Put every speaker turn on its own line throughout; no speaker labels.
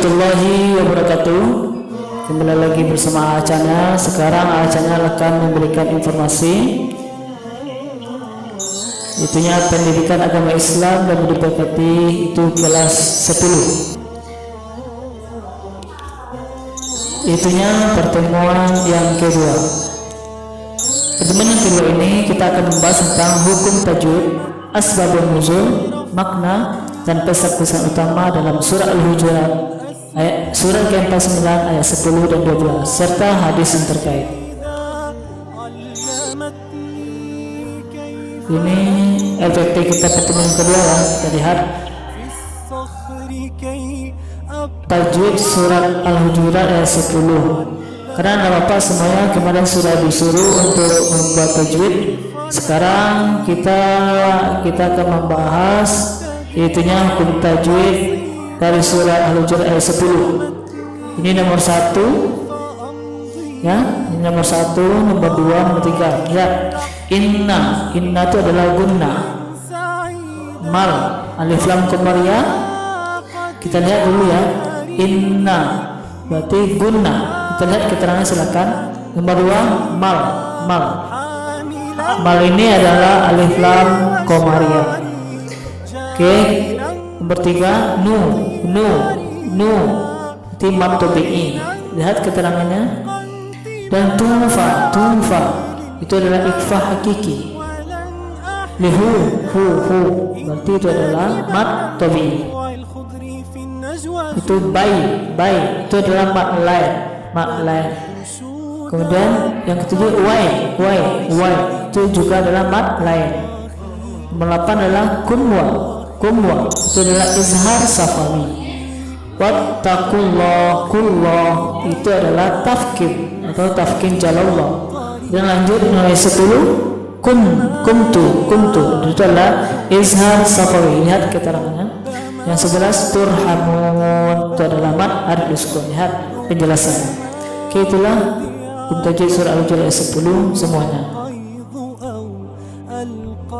warahmatullahi wabarakatuh. Kembali lagi bersama A Channel. Sekarang A Channel akan memberikan informasi itunya pendidikan agama Islam dan mendekati itu kelas 10. Itunya pertemuan yang kedua. Pertemuan yang kedua ini kita akan membahas tentang hukum tajwid, asbabun nuzul, makna dan pesan-pesan utama dalam surah Al-Hujurat ayat surah ke-49 ayat 10 dan 12 serta hadis yang terkait. Ini LPT kita pertemuan yang kedua ya. Kita lihat tajwid surat Al-Hujurat ayat 10. Karena Bapak semuanya kemarin sudah disuruh untuk membuat tajwid. Sekarang kita akan membahas itunya hukum tajwid dari surah Al-Hujurat ayat 10. Ini nomor 1 ya, ini nomor 1, nomor 2, nomor 3 ya. Inna itu adalah gunna, mal, alif lam qamariyah. Kita lihat dulu ya, inna berarti gunna. Kita lihat keterangan silakan. Nomor 2, mal ini adalah alif lam qamariyah. Oke, nomor 3, nu timam tabi'i. Lihat keterangannya. Dan tufa itu adalah ikhfa hakiki. Lihu hu berarti itu adalah mat tabi'i. Itu bay itu adalah mat lain. Kemudian yang ketujuh wai itu juga adalah mat lain. Nomor 8 adalah kumwa itu adalah izhar safawi. Wattaqullah itu adalah tafkim atau tafkim jalallah. Dan lanjut nomor 10 kumtu itu adalah izhar safawi. Lihat keterangannya. Yang 11 turhamun itu adalah mat ad-duskun. Lihat penjelasannya. Oke, itulah tajwid surah Al-Hujurat ayat 10 semuanya.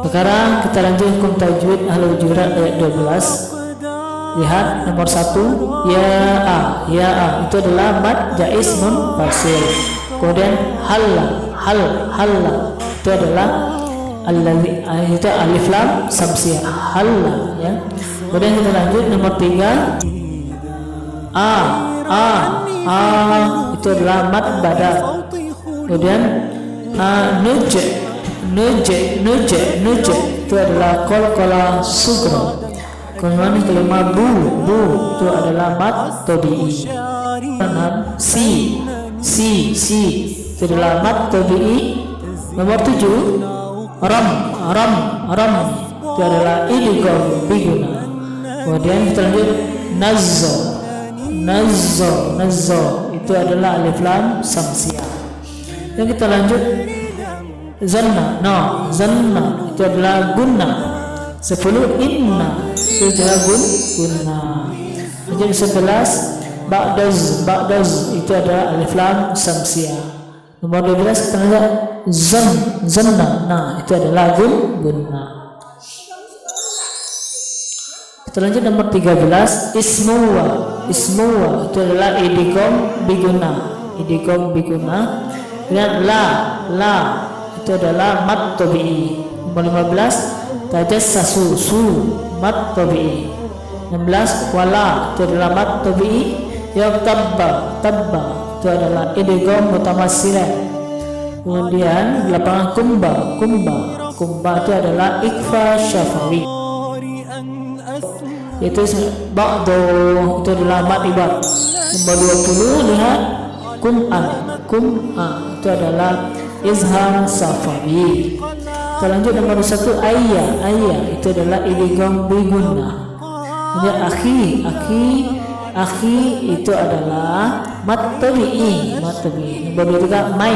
Sekarang kita lanjut hukum tajwid Al-Hujurat ayat 12. Lihat nomor 1 ya a itu adalah mad jaiz nun fasil. Kemudian halla itu adalah itu alif lam samsiyah halla ya. Kemudian kita lanjut nomor 3 a itu adalah mad badal. Kemudian nuj itu adalah qalqalah sugra. Kemudian kelima bu itu adalah mat tabi'i. Si itu adalah mat tabi'i. Nomor 7 ram itu adalah idgham biguna. Kemudian kita lanjut nazzo itu adalah alif lam samsiyah. Dan kita lanjut zanna itu adalah gunna. 10 inna itu adalah gunna. Jadi 11 ba'daz itu adalah alif lam samsiyah. Nomor 12 kita lihat zanna itu adalah gunna. Kita lanjut nomor 13 ismuwa itu adalah idgham biguna. Dan la itu adalah mat tabi'i. Nomor 15 tajassasu mat tabi'i. 16 wala itu adalah mat tabi'i. Yang tabba itu adalah idgham mutamassilah. Kemudian 8 kumba itu adalah ikhfa syafawi. Itu ba'du itu adalah mat ibad. Nomor 20 lihat kum'a itu adalah izhar safawi. Kita lanjut nomor 1 ayya itu adalah idgham biguna. Kemudian akhi itu adalah mat tabi'i. Nomor 23 mai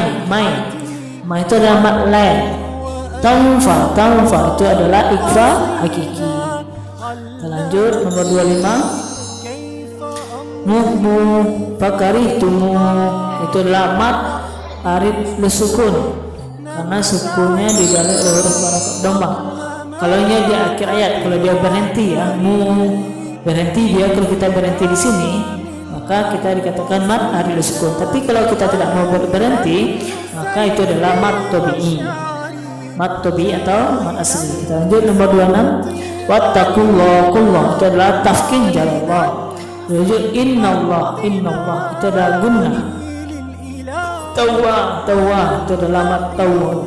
itu adalah mat lain. Taufa itu adalah ikhfa hakiki. Kita lanjut nomor 25 fakarihtumu itu adalah mat arid lesukun karena sukunnya dibalik oleh huruf harakat domba. Kalau ini di akhir ayat, kalau dia berhenti ya berhenti dia, kalau kita berhenti di sini maka kita dikatakan mad haril sukun. Tapi kalau kita tidak mau berhenti, maka itu adalah mad tabi'i. Mad tabi'i atau mad asli. Kita lanjut nomor 26. Wattaqullah itu adalah tafkin jalallah. Lanjut innallah itu adalah gunnah. Tawwa itu adalah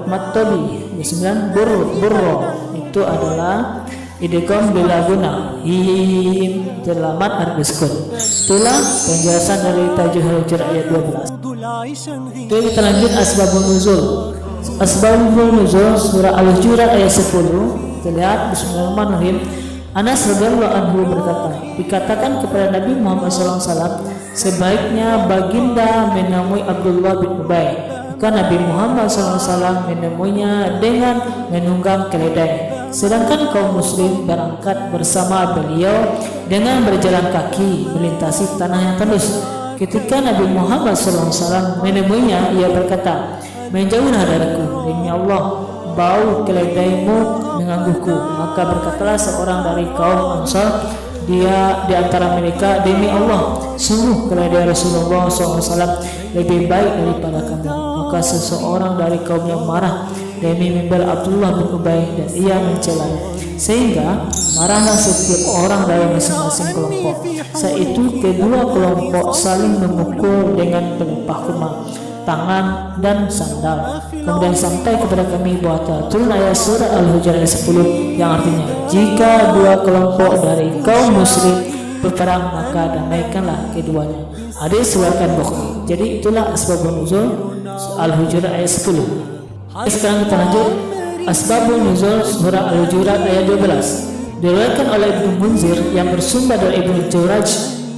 mad tabi'i. 9 burro itu adalah idgham bila guna him terlamat harfi sukun. Itulah penjelasan dari Tajul Hujur ayat 12. Oke, kita lanjut asbabun nuzul. Asbabun nuzul surah Al-Hujurat ayat 10. Kita lihat bismillahirrahmanirrahim. Anas radhiyallahu anhu berkata, dikatakan kepada Nabi Muhammad SAW, sebaiknya baginda menemui Abdullah bin Ubay. Maka Nabi Muhammad SAW menemuinya dengan menunggang keledai. Sedangkan kaum muslim berangkat bersama beliau dengan berjalan kaki melintasi tanah yang tandus. Ketika Nabi Muhammad SAW menemuinya, ia berkata, menjauhlah dariku, demi Allah, bau keledaimu menggangguku. Maka berkatalah seorang dari kaum Ansar, dia di antara mereka, demi Allah, sungguh keledai Rasulullah SAW lebih baik daripada kamu. Maka seseorang dari kaumnya marah demi membela Abdullah bin Ubay dan ia mencelanya, sehingga marahlah setiap orang dari masing-masing kelompok. Saat itu kedua kelompok saling memukul dengan pelepah kemah, tangan dan sandal. Kemudian sampai kepada kami bahwa turun ayat surah Al-Hujurat ayat 10 yang artinya, jika dua kelompok dari kaum muslim berperang maka damaikanlah keduanya. Hadis riwayat Bukhari. Jadi itulah asbabun nuzul Al-Hujurat ayat 10. Sekarang kita lanjut asbabun nuzul surah Al-Hujurat ayat 12. Diriwayatkan oleh Ibnu Munzir yang bersumber dari Ibnu Juraj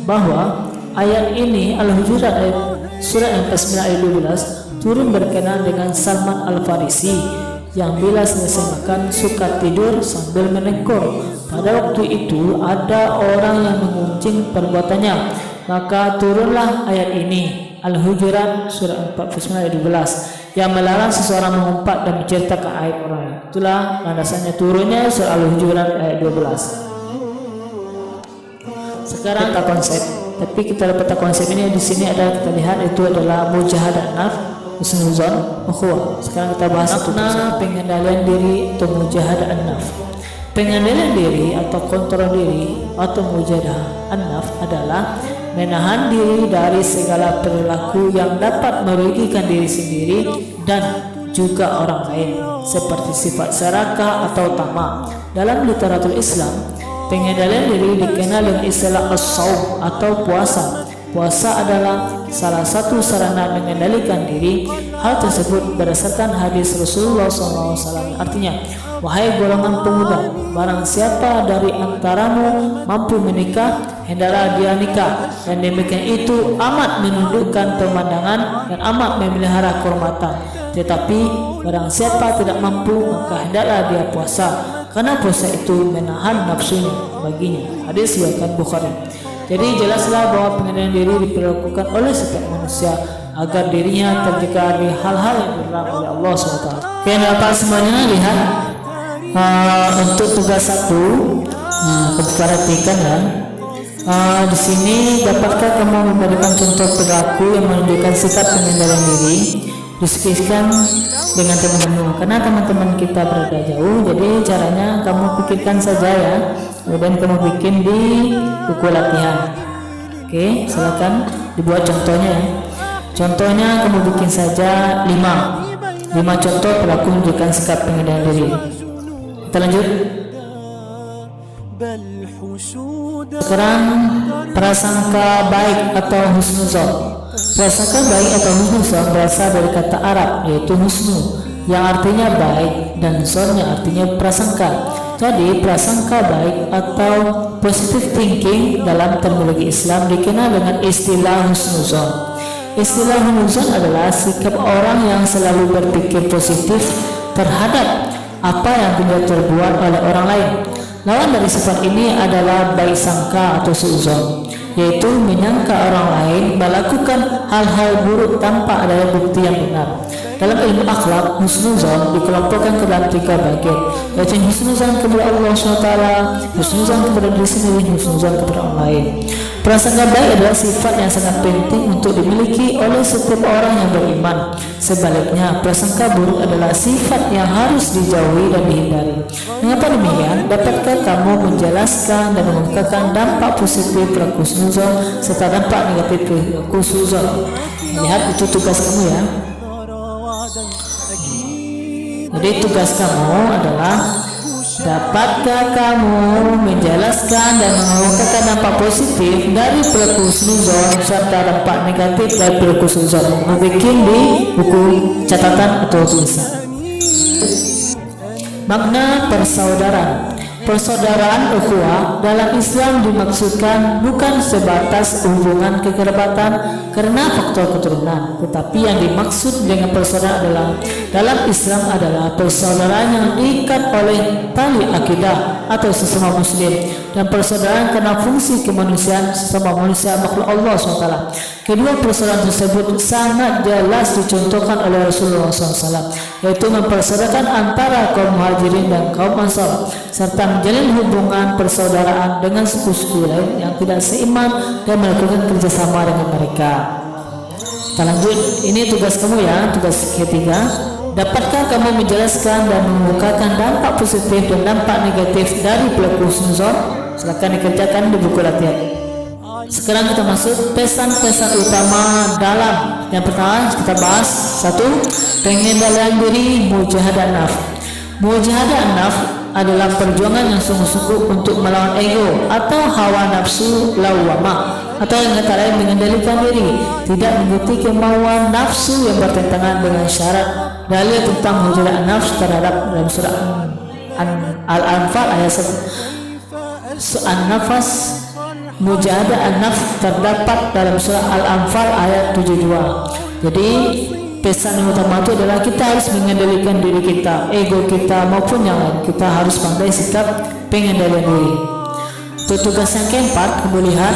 bahwa ayat ini Al-Hujurat ayat surah yang ke-9 ayat 12 turun berkenaan dengan Salman Al-Farisi yang bila selesai makan suka tidur sambil menengkur. Pada waktu itu ada orang yang mengunjing perbuatannya, maka turunlah ayat ini Al-Hujurat surah 49 ayat 12 yang melarang seseorang mengumpat dan menceritakan aib orang lain. Itulah landasannya turunnya surah Al-Hujurat ayat 12. Sekarang kita konsep, tapi kita dapat konsep ini di sini ada kita lihat itu adalah mujahadah naf, husnuzon, ukhuwah. Sekarang kita bahas makna pengendalian diri atau mujahadah naf. Pengendalian diri atau kontrol diri atau mujahadah naf adalah menahan diri dari segala perilaku yang dapat merugikan diri sendiri dan juga orang lain, seperti sifat serakah atau tamak. Dalam literatur Islam, pengendalian diri dikenal dengan istilah as-shaum atau puasa. Puasa adalah salah satu sarana mengendalikan diri. Hal tersebut berdasarkan hadis Rasulullah SAW. Artinya, wahai golongan pemuda, barang siapa dari antaramu mampu menikah, hendaklah dia nikah, dan demikian itu amat menundukkan pemandangan dan amat memelihara kehormatan. Tetapi barang siapa tidak mampu, maka hendaklah dia puasa, karena puasa itu menahan nafsunya baginya. Hadis riwayat Bukhari. Jadi jelaslah bahwa pengendalian diri diperlakukan oleh setiap manusia agar dirinya terjaga dari hal-hal yang dilarang oleh Allah SWT. Oke, Bapak semuanya lihat untuk tugas 1, perhatikan ya. Di sini dapatkah kamu memberikan contoh perilaku yang menunjukkan sikap pengendalian diri? Diskusikan dengan teman-teman, karena teman-teman kita berada jauh, jadi caranya kamu pikirkan saja ya, kemudian kamu bikin di buku latihan. Oke, silakan dibuat contohnya ya. Contohnya kamu bikin saja 5 contoh perilaku menunjukkan sikap pengendalian diri. Kita lanjut. Sekarang prasangka baik atau husnuzon. Prasangka baik atau husnuzon berasal dari kata Arab yaitu husnu yang artinya baik dan zonnya artinya prasangka. Jadi prasangka baik atau positive thinking dalam terminologi Islam dikenal dengan istilah husnuzon. Istilah husnuzon adalah sikap orang yang selalu berpikir positif terhadap apa yang tidak terbuat oleh orang lain. Lawan dari sifat ini adalah baik sangka atau suuzon, yaitu menyangka orang lain melakukan hal-hal buruk tanpa adanya bukti yang benar. Dalam ilmu akhlak, husnuzon dikelompokkan ke dalam 3 bagian, yaitu husnuzon kepada Allah SWT, husnuzon kepada diri sendiri, husnuzon kepada orang lain. Prasangka baik adalah sifat yang sangat penting untuk dimiliki oleh setiap orang yang beriman. Sebaliknya, prasangka buruk adalah sifat yang harus dijauhi dan dihindari. Mengapa demikian? Dapatkah kamu menjelaskan dan mengungkapkan dampak positif perilaku husnuzon serta dampak negatif perilaku husnuzon? Lihat, itu tugas kamu ya. Jadi tugas kamu adalah dapatkah kamu menjelaskan dan mengungkapkan dampak positif dari perilaku husnuzon serta dampak negatif dari perilaku husnuzon. Membuat di buku catatan atau tulisan. Makna persaudaraan. Persaudaraan ukhuwah dalam Islam dimaksudkan bukan sebatas hubungan kekerabatan karena faktor keturunan, tetapi yang dimaksud dengan persaudaraan adalah dalam Islam adalah persaudaraan yang diikat oleh tali akidah atau sesama muslim, dan persaudaraan karena fungsi kemanusiaan sesama manusia makhluk Allah SWT. Kedua persaudaraan tersebut sangat jelas dicontohkan oleh Rasulullah SAW, yaitu mempersaudarakan antara kaum muhajirin dan kaum ansar, serta menjalin hubungan persaudaraan dengan suku-suku lain yang tidak seiman dan melakukan kerjasama dengan mereka. Kita lanjut, ini tugas kamu ya, tugas ketiga. Dapatkah kamu menjelaskan dan mengungkapkan dampak positif dan dampak negatif dari perilaku husnuzon? Silakan dikerjakan di buku latihan. Sekarang kita masuk pesan-pesan utama dalam. Yang pertama kita bahas 1. Pengendalian diri, mujahadah nafs. Mujahadah nafs adalah perjuangan yang sungguh-sungguh untuk melawan ego atau hawa nafsu lawwamah, atau yang kata lain mengendalikan diri, tidak mengikuti kemauan nafsu yang bertentangan dengan syarat. Dalil tentang mujahadah nafs terhadap dalam surah Al-Anfal ayat 1. An-nafas, mujahadah an-nafs terdapat dalam surah Al-Anfal ayat 72. Jadi pesan yang utama itu adalah kita harus mengendalikan diri kita, ego kita maupun yang lain. Kita harus pandai sikap pengendalian diri. Tugas yang keempat, kamu lihat,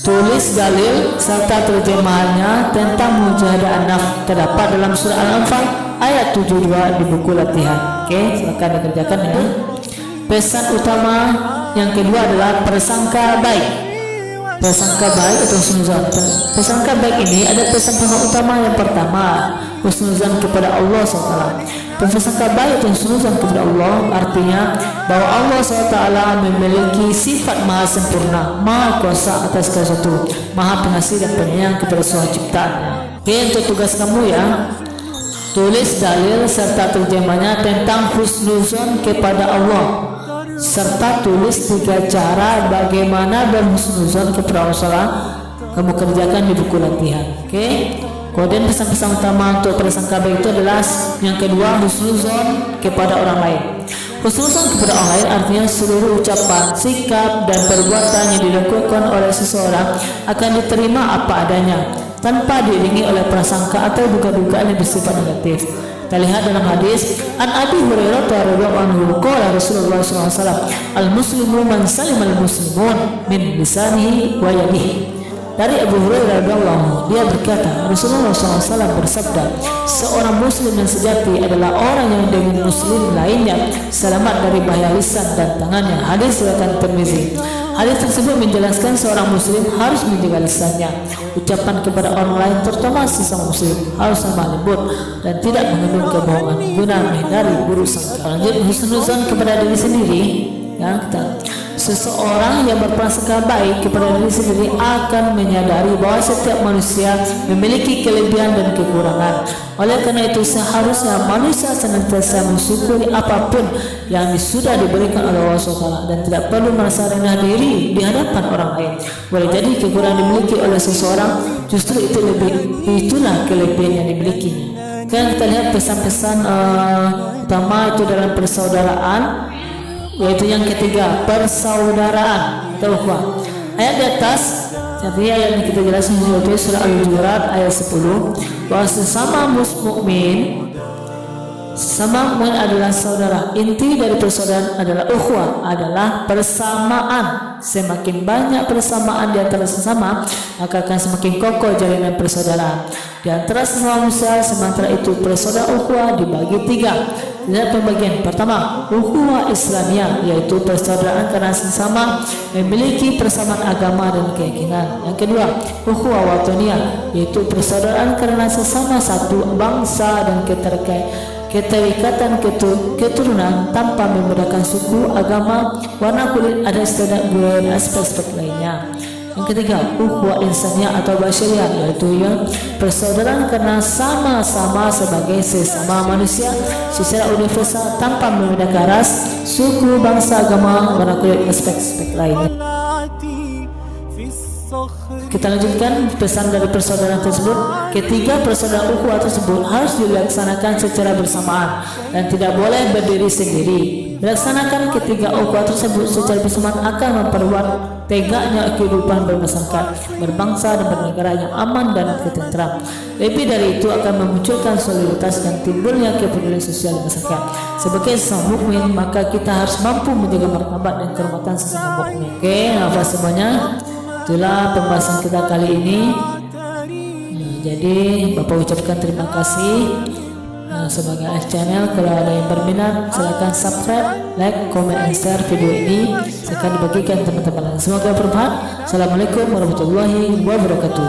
tulis dalil serta terjemahannya tentang mujahadah an-nafs terdapat dalam surah Al-Anfal ayat 72 di buku latihan. Oke, silakan dikerjakan ya. Pesan utama yang kedua adalah persangka baik. Persangka baik atau husnuzon. Persangka baik ini ada pesan utama. Yang pertama, husnuzon kepada Allah SWT. Persangka baik atau husnuzon kepada Allah artinya bahwa Allah SWT memiliki sifat maha sempurna, maha kuasa atas segala sesuatu, maha pengasih dan penyayang kepada semua ciptaannya. Oke, untuk tugas kamu ya, tulis dalil serta terjemahnya tentang husnuzon kepada Allah, serta tulis 3 cara bagaimana berhusnuzon kepada Allah. Kamu kerjakan di buku latihan. Oke. Kemudian pesan-pesan utama untuk persangka baik itu adalah yang kedua, husnuzon kepada orang lain. Husnuzon kepada orang lain artinya seluruh ucapan, sikap dan perbuatan yang dilakukan oleh seseorang akan diterima apa adanya, tanpa diiringi oleh prasangka atau duga-dugaan yang bersifat negatif. Kita lihat dalam hadis An Abi Hurairah radhiyallahu anhu qala Rasulullah SAW, al-muslimu man salimal muslimun min lisanihi wa yadihi. Dari Abu Hurairah radhiyallahu anhu, dia berkata, Rasulullah SAW bersabda, seorang muslim yang sejati adalah orang yang dengan muslim lainnya selamat dari bahaya lisan dan tangannya. Hadis riwayat Tirmizi. Hadis tersebut menjelaskan seorang muslim harus menjaga lisannya. Ucapan kepada orang lain terutama sesama muslim harus sama lembut dan tidak mengandung kebohongan guna menghindari buruk sangka. Lanjut, husnuzon kepada diri sendiri. Ya, seseorang yang berprasangka baik kepada diri sendiri akan menyadari bahwa setiap manusia memiliki kelebihan dan kekurangan. Oleh karena itu seharusnya manusia senantiasa mensyukuri apapun yang sudah diberikan oleh Allah SWT dan tidak perlu merasa rendah diri di hadapan orang lain. Boleh jadi kekurangan dimiliki oleh seseorang justru itulah kelebihan yang dimilikinya. Kan kita lihat pesan-pesan utama itu dalam persaudaraan, yaitu yang ketiga, persaudaraan tauhid. Ayat di atas, jadi ayat yang kita jelaskan yaitu surah Al-Hujurat ayat 10, bahwa sesama mukmin adalah saudara. Inti dari persaudaraan adalah ukhuwah, adalah persamaan. semakin banyak persamaan di antara sesama, maka akan semakin kokoh jalinan persaudaraan di antara sesama manusia. Sementara itu persaudaraan ukhuwah dibagi 3. Pembagian pertama, ukhuwah Islamiyah, yaitu persaudaraan karena sesama memiliki persamaan agama dan keyakinan. Yang kedua, ukhuwah wataniyah, yaitu persaudaraan karena sesama satu bangsa dan keterikatan keturunan tanpa membedakan suku, agama, warna kulit, adat istiadat, budaya dan aspek-aspek lainnya. Yang ketiga, ukhuwah insaniyah atau basyariah, yaitu persaudaraan karena sama-sama sebagai sesama manusia secara universal tanpa membedakan ras, suku, bangsa, agama, warna kulit, aspek-aspek lainnya. Kita lanjutkan pesan dari persaudaraan tersebut. Ketiga persaudaraan ukhuwah tersebut harus dilaksanakan secara bersamaan dan tidak boleh berdiri sendiri. Melaksanakan ketiga ukhuwah tersebut secara bersamaan akan memperkuat tegaknya kehidupan bermasyarakat, berbangsa dan bernegara yang aman dan tentram. Lebih dari itu akan memunculkan solidaritas dan timbulnya kepedulian sosial masyarakat. Sebagai sesama mukmin, maka kita harus mampu menjaga martabat dan kehormatan sesama mukmin. Oke, apa semuanya? Itulah pembahasan kita kali ini. Jadi Bapak ucapkan terima kasih sebagai channel. Kalau ada yang berminat silakan subscribe, like, comment, and share video ini. Silakan dibagikan teman-teman lain. Semoga bermanfaat. Assalamualaikum warahmatullahi wabarakatuh.